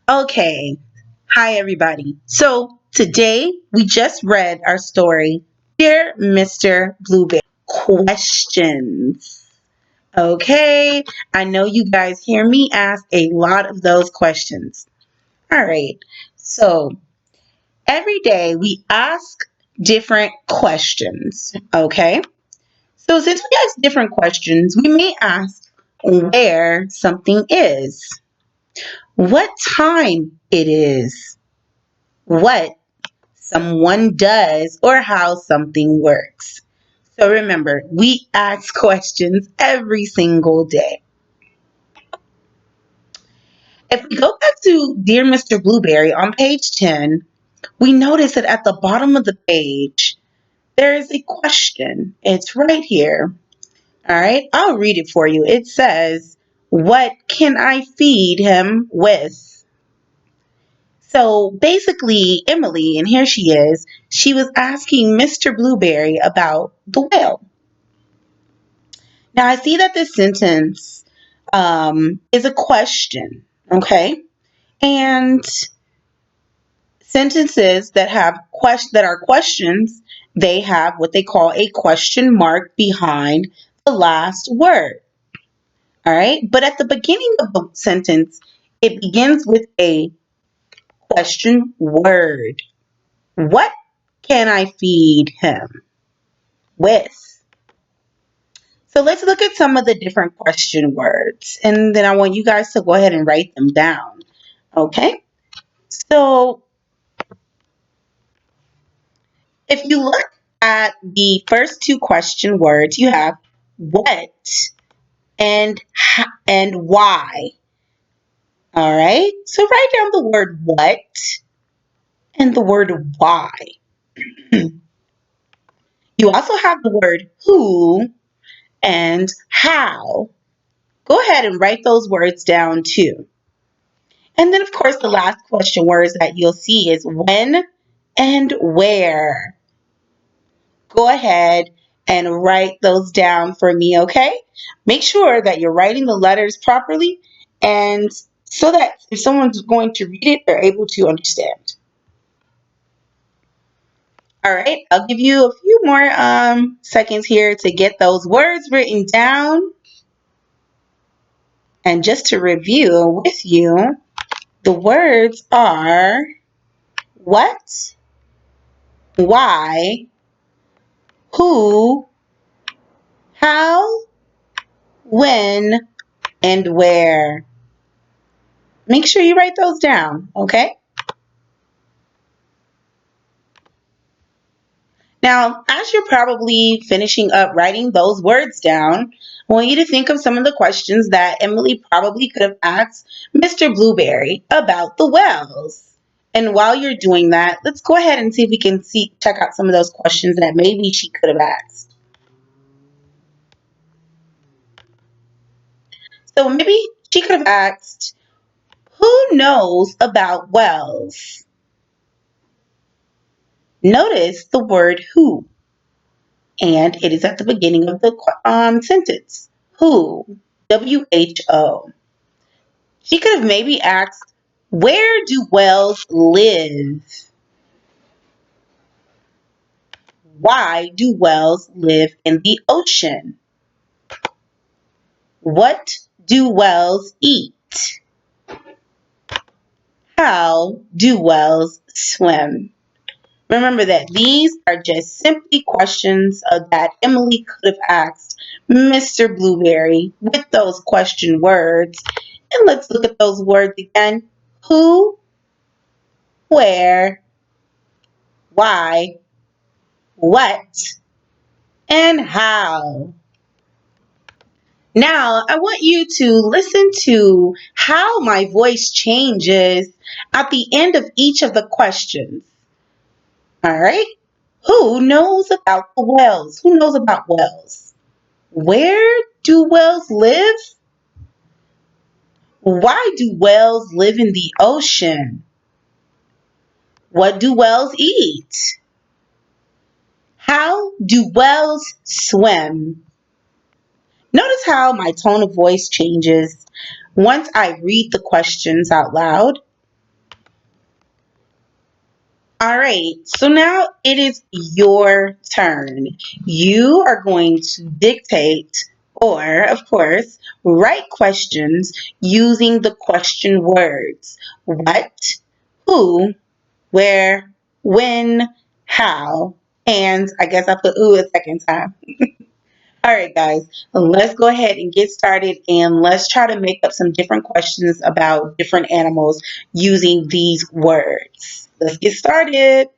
Okay. Hi, everybody. So today we just read our story, Dear Mr. Blueberry. Questions. Okay. I know you guys hear me ask a lot of those questions. All right. So every day we ask different questions. Okay. So since we ask different questions, we may ask where something is, what time it is, what someone does, or how something works. So remember, we ask questions every single day. If we go back to Dear Mr. Blueberry on page 10, we notice that at the bottom of the page, there is a question. It's right here. All right, I'll read it for you. It says, what can I feed him with? So basically, Emily, and here she is, she was asking Mr. Blueberry about the whale. Now, I see that this sentence is a question, okay? And sentences that have that are questions, they have what they call a question mark behind the last word. All right? But at the beginning of the sentence, it begins with a question word. What can I feed him with? So let's look at some of the different question words, and then I want you guys to go ahead and write them down. Okay? So if you look at the first two question words, you have what and why. All right? So write down the word what and the word why. You also have the word who and how. Go ahead and write those words down too. And then, of course, the last question words that you'll see is when and where. Go ahead and write those down for me, okay? Make sure that you're writing the letters properly and so that if someone's going to read it, they're able to understand. All right, I'll give you a few more seconds here to get those words written down. And just to review with you, the words are what, why, who, how, when, and where. Make sure you write those down, okay? Now, as you're probably finishing up writing those words down, I want you to think of some of the questions that Emily probably could have asked Mr. Blueberry about the wells. And while you're doing that, let's go ahead and see if we can check out some of those questions that maybe she could have asked. So maybe she could have asked, who knows about wells? Notice the word who, and it is at the beginning of the sentence. Who? W-H-O. She could have maybe asked, where do whales live? Why do whales live in the ocean? What do whales eat? How do whales swim? Remember that these are just simply questions that Emily could have asked Mr. Blueberry with those question words. And let's look at those words again. Who, where, why, what, and how. Now, I want you to listen to how my voice changes at the end of each of the questions. All right? Who knows about the whales? Who knows about whales? Where do whales live? Why do whales live in the ocean? What do whales eat? How do whales swim? Notice how my tone of voice changes once I read the questions out loud. All right, so now it is your turn. You are going to dictate or, of course, write questions using the question words what, who, where, when, how, and I guess I put ooh a second time. All right, guys, let's go ahead and get started and let's try to make up some different questions about different animals using these words. Let's get started.